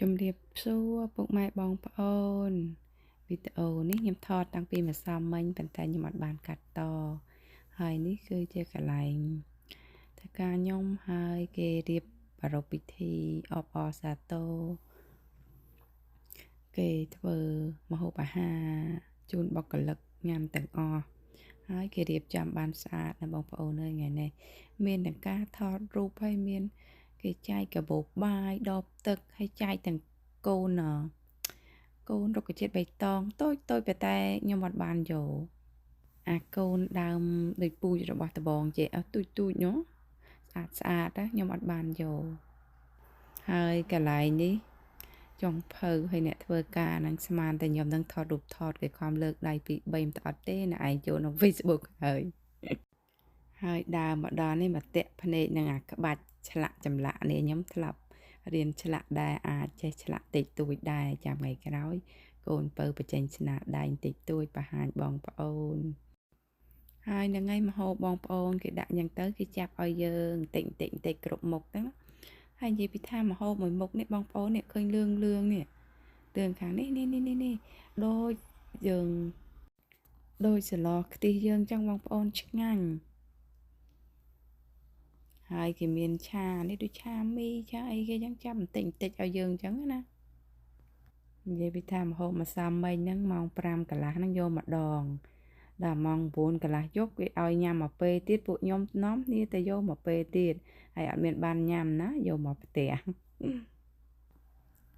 ជំរាបសួរពុកម៉ែបងប្អូនវីដេអូនេះខ្ញុំថតតាំងពីម្សិលមិញប៉ុន្តែខ្ញុំអត់បានកាត់តហើយនេះគឺជាកន្លែងធ្វើការខ្ញុំហើយគេរៀបប្រារព្ធពិធីអបអរសាទរគេធ្វើម្ហូបអាហារជូនបុគ្គលិកញ៉ាំទាំងអស់ហើយគេរៀបចំបានស្អាតណាបងប្អូនអើយថ្ងៃនេះមានទាំងការថតរូបហើយមានគេចែកកាបូបបាយដបទឹកហើយចែកទាំងកូនកូនរុក្ខជាតិបៃតងតូចតូចប៉ុន្តែខ្ញុំអត់បានយកអាកូនដើមដូចពូជរបស់តបងចេះអត់ទូចទូចនោះស្អាតណាខ្ញុំអត់បានយកហើយកន្លែងនេះចុងភៅឲ្យអ្នកធ្វើការនឹងស្មានតែខ្ញុំនឹងថតរូបថតគេខំលើកដៃពី3មិនអត់ទេណាឯងចូលក្នុង Facebook ហើយដើរមកដល់នេះមកតាក់ភ្នែកនឹងអាក្បាច់ឆ្លាក់ចម្លាក់នេះខ្ញុំធ្លាប់រៀនឆ្លាក់ដែរអាចចេះឆ្លាក់តិចតួចដែរចាំថ្ងៃក្រោយកូនពៅបញ្ចេញស្នាដៃតិចតួចបង្ហាញបងប្អូនហើយនឹងថ្ងៃមហោបងប្អូនគេដាក់យ៉ាងទៅគេចាប់ឲ្យយើងតិចគ្រប់មុខហ្នឹងហើយនិយាយពីថាមហោមួយមុខនេះបងប្អូននេះឃើញលឿងនេះលឿងខាងនេះដូចយើងដូចសឡខ្ទិះយើងចឹងបងប្អូនឆ្ងាញ់ហើយគេមានឆានេះដូចឆាមីឆាអីគេចឹងចាប់បន្តិចឲ្យយើងចឹងណានិយាយពីថាមហូបម្សិលមិញហ្នឹងម៉ោង5កន្លះហ្នឹងយកម្ដងដល់ម៉ោង9កន្លះយប់គេឲ្យញ៉ាំមកពេលទៀតពួកខ្ញុំនាំគ្នាទៅយកមកពេលទៀតហើយអត់មានបានញ៉ាំណាយកមកផ្ទះ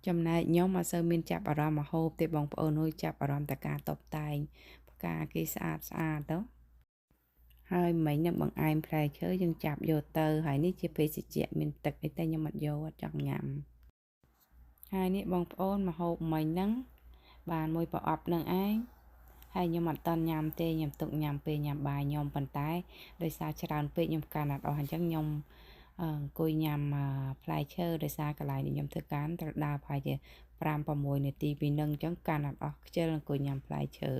ចំណែកខ្ញុំអត់សូវមានចាប់អារម្មណ៍ម្ហូបទេបងប្អូនអើយចាប់អារម្មណ៍តែការតុបតែងផ្កាគេស្អាតទៅហើយមិញនឹងបង្អែមផ្លែឈើយើងចាប់យកទៅហើយនេះជាភេសជ្ជៈមានទឹកអីតែខ្ញុំអត់យកអត់ចង់ញ៉ាំហើយនេះបងប្អូនម្ហូបមិញហ្នឹងបានមួយប្រអប់នឹងឯងហើយខ្ញុំអត់តន់ញ៉ាំទេខ្ញុំទុកញ៉ាំពេលញ៉ាំបាយខ្ញុំប៉ុន្តែដោយសារច្រើនពេកខ្ញុំកាន់អត់អស់អញ្ចឹងខ្ញុំអង្គុយញ៉ាំផ្លែឈើដោយសារកន្លែងនេះខ្ញុំធ្វើការត្រូវដើរប្រហែលជា5-6នាទីពីនឹងអញ្ចឹងកាន់អត់អស់ខ្ជិលអង្គុយញ៉ាំផ្លែឈើ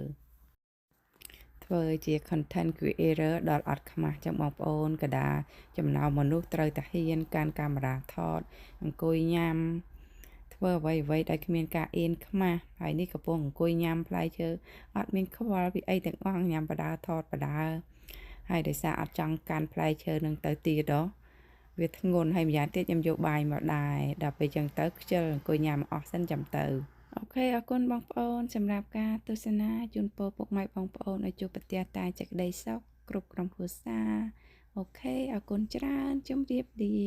ធ្វើជា content creator ដល់អត់ខ្មាស់ចឹងបងប្អូនកដាចំណោមមនុស្សត្រូវតែហ៊ានកាន់កាមេរ៉ាថតអង្គុយញ៉ាំធ្វើអ្វីដោយគ្មានការអៀនខ្មាស់ហើយនេះកំពុងអង្គុយញ៉ាំផ្លែឈើអត់មានខ្វល់ពីអីទាំងអស់ញ៉ាំបដាថតបដាហើយដោយសារអត់ចង់កាន់ផ្លែឈើនឹងទៅទៀតវាធ្ងន់ហើយម្យ៉ាងទៀតខ្ញុំយកបាយមកដែរដល់ពេលចឹងទៅខ្ជិលអង្គុយញ៉ាំអស់សិនចាំទៅអូខេអរគុណបងប្អូនសម្រាប់ការទស្សនាជូនពរពុកម៉ែបងប្អូនឲ្យជួបប្រទះតែសេចក្តីសុខគ្រប់ក្រុមគ្រួសារអូខេអរគុណច្រើនជម្រាបលា